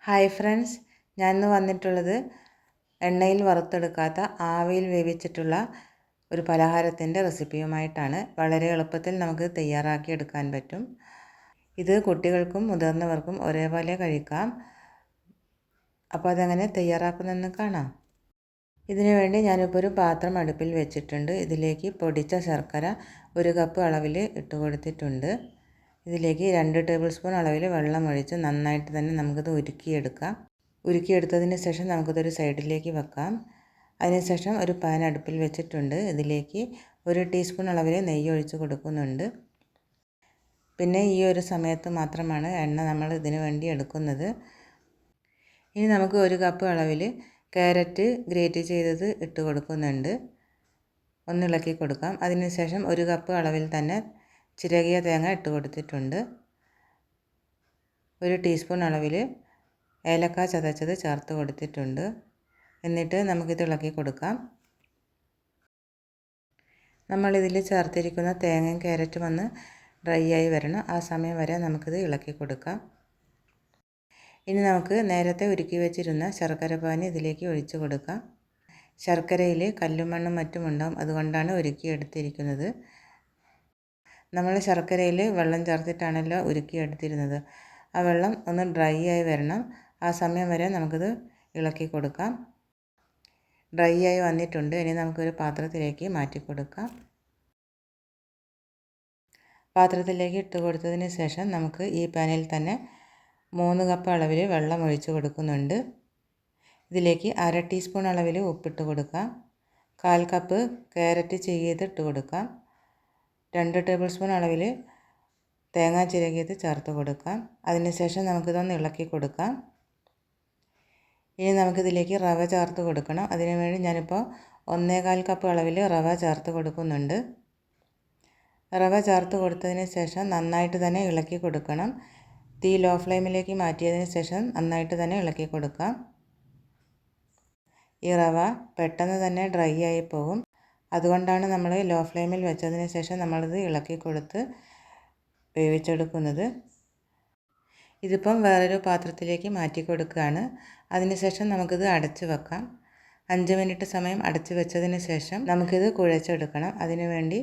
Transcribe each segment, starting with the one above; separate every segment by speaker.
Speaker 1: Hi friends, ഞാൻ ഇന്ന് വന്നിട്ടുള്ളത് എണ്ണയിൽ വറുത്തെടുക്കാത്ത ആവിയിൽ വേവിച്ചിട്ടുള്ള ഒരു പലഹാരത്തിൻ്റെ റെസിപ്പിയുമായിട്ടാണ്. വളരെ എളുപ്പത്തിൽ നമുക്ക് തയ്യാറാക്കി എടുക്കാൻ പറ്റും. ഇത് കുട്ടികൾക്കും മുതിർന്നവർക്കും ഒരേപോലെ കഴിക്കാം. അപ്പോൾ അതെങ്ങനെ തയ്യാറാക്കുന്നതെന്ന് കാണാം. ഇതിനു വേണ്ടി ഞാനിപ്പോൾ ഒരു പാത്രം അടുപ്പിൽ വെച്ചിട്ടുണ്ട്. ഇതിലേക്ക് പൊടിച്ച ശർക്കര 1 കപ്പ് അളവിൽ ഇട്ട് കൊടുത്തിട്ടുണ്ട്. ഇതിലേക്ക് 2 ടേബിൾ സ്പൂൺ അളവിൽ വെള്ളം ഒഴിച്ച് നന്നായിട്ട് തന്നെ നമുക്കിത് ഉരുക്കിയെടുക്കാം. ഉരുക്കിയെടുത്തതിന് ശേഷം നമുക്കിതൊരു സൈഡിലേക്ക് വെക്കാം. അതിനുശേഷം ഒരു പാൻ അടുപ്പിൽ വെച്ചിട്ടുണ്ട്. ഇതിലേക്ക് 1 ടീസ്പൂൺ അളവിൽ നെയ്യ് ഒഴിച്ച് കൊടുക്കുന്നുണ്ട്. പിന്നെ ഈ ഒരു സമയത്ത് മാത്രമാണ് എണ്ണ നമ്മൾ ഇതിനു വേണ്ടി എടുക്കുന്നത്. ഇനി നമുക്ക് 1 കപ്പ് അളവിൽ ക്യാരറ്റ് ഗ്രേറ്റ് ചെയ്തത് ഇട്ട് കൊടുക്കുന്നുണ്ട്. ഒന്നിളക്കി കൊടുക്കാം. അതിനുശേഷം 1 കപ്പ് അളവിൽ തന്നെ ചിരകിയ തേങ്ങ ഇട്ട് കൊടുത്തിട്ടുണ്ട്. 1 ടീസ്പൂൺ അളവിൽ ഏലക്ക ചതച്ചത് ചേർത്ത് കൊടുത്തിട്ടുണ്ട്. എന്നിട്ട് നമുക്കിത് ഇളക്കി കൊടുക്കാം. നമ്മളിതിൽ ചേർത്തിരിക്കുന്ന തേങ്ങയും ക്യാരറ്റും ഒന്ന് ഡ്രൈ ആയി വരണം. ആ സമയം വരെ നമുക്കിത് ഇളക്കി കൊടുക്കാം. ഇനി നമുക്ക് നേരത്തെ ഉരുക്കി വെച്ചിരുന്ന ശർക്കര പാനി ഇതിലേക്ക് ഒഴിച്ചു കൊടുക്കാം. ശർക്കരയിൽ കല്ലും മണ്ണും മറ്റും ഉണ്ടാകും, അതുകൊണ്ടാണ് ഉരുക്കിയെടുത്തിരിക്കുന്നത്. നമ്മൾ ശർക്കരയിൽ വെള്ളം ചേർത്തിട്ടാണല്ലോ ഉരുക്കിയെടുത്തിരുന്നത്. ആ വെള്ളം ഒന്ന് ഡ്രൈ ആയി വരണം. ആ സമയം വരെ നമുക്കിത് ഇളക്കി കൊടുക്കാം. ഡ്രൈ ആയി വന്നിട്ടുണ്ട്. ഇനി നമുക്കൊരു പാത്രത്തിലേക്ക് മാറ്റി കൊടുക്കാം. പാത്രത്തിലേക്ക് ഇട്ട് കൊടുത്തതിന് ശേഷം നമുക്ക് ഈ പാനിൽ തന്നെ 3 കപ്പ് അളവിൽ വെള്ളം ഒഴിച്ച് കൊടുക്കുന്നുണ്ട്. ഇതിലേക്ക് 1/2 ടീസ്പൂൺ അളവിൽ ഉപ്പിട്ട് കൊടുക്കാം. 1/4 കപ്പ് ക്യാരറ്റ് ചിരകിയത് കൊടുക്കാം. 2 ടേബിൾ സ്പൂൺ അളവിൽ തേങ്ങ ചിരകിയത് ചേർത്ത് കൊടുക്കാം. അതിനുശേഷം നമുക്കിതൊന്ന് ഇളക്കി കൊടുക്കാം. ഇനി നമുക്കിതിലേക്ക് റവ ചേർത്ത് കൊടുക്കണം. അതിനുവേണ്ടി ഞാനിപ്പോൾ 1/4 കപ്പ് അളവിൽ റവ ചേർത്ത് കൊടുക്കുന്നുണ്ട്. റവ ചേർത്ത് കൊടുത്തതിന് ശേഷം നന്നായിട്ട് തന്നെ ഇളക്കി കൊടുക്കണം. തീ ലോ ഫ്ലെയിമിലേക്ക് മാറ്റിയതിന് ശേഷം നന്നായിട്ട് തന്നെ ഇളക്കി കൊടുക്കാം. ഈ റവ പെട്ടെന്ന് തന്നെ ഡ്രൈ ആയി പോകും. അതുകൊണ്ടാണ് നമ്മൾ ലോ ഫ്ലെയിമിൽ വെച്ചതിന് ശേഷം നമ്മളിത് ഇളക്കി കൊടുത്ത് വേവിച്ചെടുക്കുന്നത്. ഇതിപ്പം വേറൊരു പാത്രത്തിലേക്ക് മാറ്റി കൊടുക്കുകയാണ്. അതിനുശേഷം നമുക്കിത് അടച്ച് വെക്കാം. 5 മിനിറ്റ് സമയം അടച്ച് വെച്ചതിന് ശേഷം നമുക്കിത് കുഴച്ചെടുക്കണം. അതിനുവേണ്ടി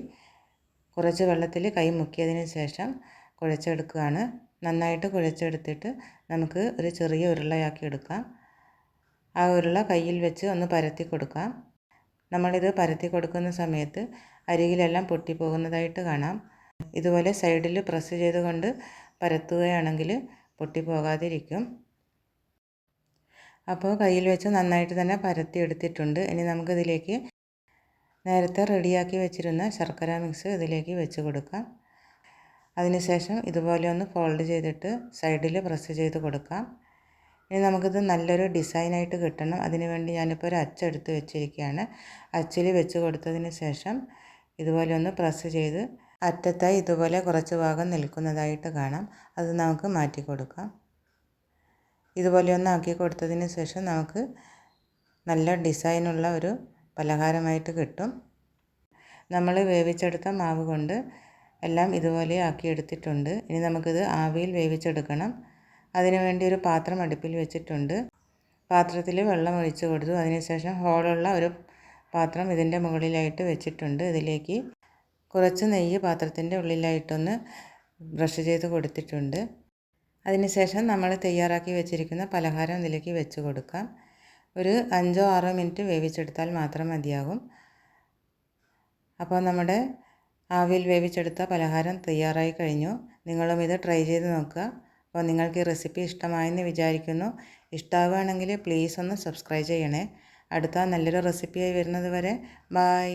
Speaker 1: കുറച്ച് വെള്ളത്തിൽ കൈ മുക്കിയതിന് ശേഷം കുഴച്ചെടുക്കുകയാണ്. നന്നായിട്ട് കുഴച്ചെടുത്തിട്ട് നമുക്ക് ഒരു ചെറിയ ഉരുളയാക്കി എടുക്കാം. ആ ഉരുള കയ്യിൽ വെച്ച് ഒന്ന് പരത്തി കൊടുക്കാം. നമ്മളിത് പരത്തി കൊടുക്കുന്ന സമയത്ത് അരികിലെല്ലാം പൊട്ടിപ്പോകുന്നതായിട്ട് കാണാം. ഇതുപോലെ സൈഡിൽ പ്രസ് ചെയ്തുകൊണ്ട് പരത്തുകയാണെങ്കിൽ പൊട്ടിപ്പോകാതിരിക്കും. അപ്പോൾ കയ്യിൽ വെച്ച് നന്നായിട്ട് തന്നെ പരത്തി എടുത്തിട്ടുണ്ട്. ഇനി നമുക്കിതിലേക്ക് നേരത്തെ റെഡിയാക്കി വെച്ചിരുന്ന ശർക്കര മിക്സ് ഇതിലേക്ക് വെച്ച് കൊടുക്കാം. അതിനുശേഷം ഇതുപോലെ ഒന്ന് ഫോൾഡ് ചെയ്തിട്ട് സൈഡിൽ പ്രസ് ചെയ്ത് കൊടുക്കാം. ഇനി നമുക്കിത് നല്ലൊരു ഡിസൈനായിട്ട് കിട്ടണം. അതിനുവേണ്ടി ഞാനിപ്പോൾ ഒരു അച്ചെടുത്ത് വെച്ചിരിക്കുകയാണ്. അച്ചിൽ വെച്ച് കൊടുത്തതിന് ശേഷം ഇതുപോലെ ഒന്ന് പ്രസ് ചെയ്ത് അറ്റത്തായി ഇതുപോലെ കുറച്ച് ഭാഗം നിൽക്കുന്നതായിട്ട് കാണാം. അത് നമുക്ക് മാറ്റി കൊടുക്കാം. ഇതുപോലെ ഒന്ന് ആക്കി കൊടുത്തതിന് ശേഷം നമുക്ക് നല്ല ഡിസൈനുള്ള ഒരു പലഹാരമായിട്ട് കിട്ടും. നമ്മൾ വേവിച്ചെടുത്ത മാവ് കൊണ്ട് എല്ലാം ഇതുപോലെ ആക്കി എടുത്തിട്ടുണ്ട്. ഇനി നമുക്കിത് ആവിയിൽ വേവിച്ചെടുക്കണം. അതിനുവേണ്ടി ഒരു പാത്രം അടുപ്പിൽ വെച്ചിട്ടുണ്ട്. പാത്രത്തിൽ വെള്ളം ഒഴിച്ച് കൊടുത്തു. അതിനുശേഷം ഹോളുള്ള ഒരു പാത്രം ഇതിൻ്റെ മുകളിലായിട്ട് വെച്ചിട്ടുണ്ട്. ഇതിലേക്ക് കുറച്ച് നെയ്യ് പാത്രത്തിൻ്റെ ഉള്ളിലായിട്ടൊന്ന് ബ്രഷ് ചെയ്ത് കൊടുത്തിട്ടുണ്ട്. അതിനുശേഷം നമ്മൾ തയ്യാറാക്കി വെച്ചിരിക്കുന്ന പലഹാരം ഇതിലേക്ക് വെച്ച് കൊടുക്കാം. ഒരു 5-6 മിനിറ്റ് വേവിച്ചെടുത്താൽ മാത്രം മതിയാകും. അപ്പോൾ നമ്മുടെ ആവിയിൽ വേവിച്ചെടുത്ത പലഹാരം തയ്യാറായി കഴിഞ്ഞു. നിങ്ങളും ഇത് ട്രൈ ചെയ്ത് നോക്കുക. അപ്പോൾ നിങ്ങൾക്ക് ഈ റെസിപ്പി ഇഷ്ടമായെന്ന് വിചാരിക്കുന്നു. ഇഷ്ടമാവുകയാണെങ്കിൽ പ്ലീസ് ഒന്ന് സബ്സ്ക്രൈബ് ചെയ്യണേ. അടുത്ത നല്ലൊരു റെസിപ്പിയായി വരുന്നത് വരെ ബായ്.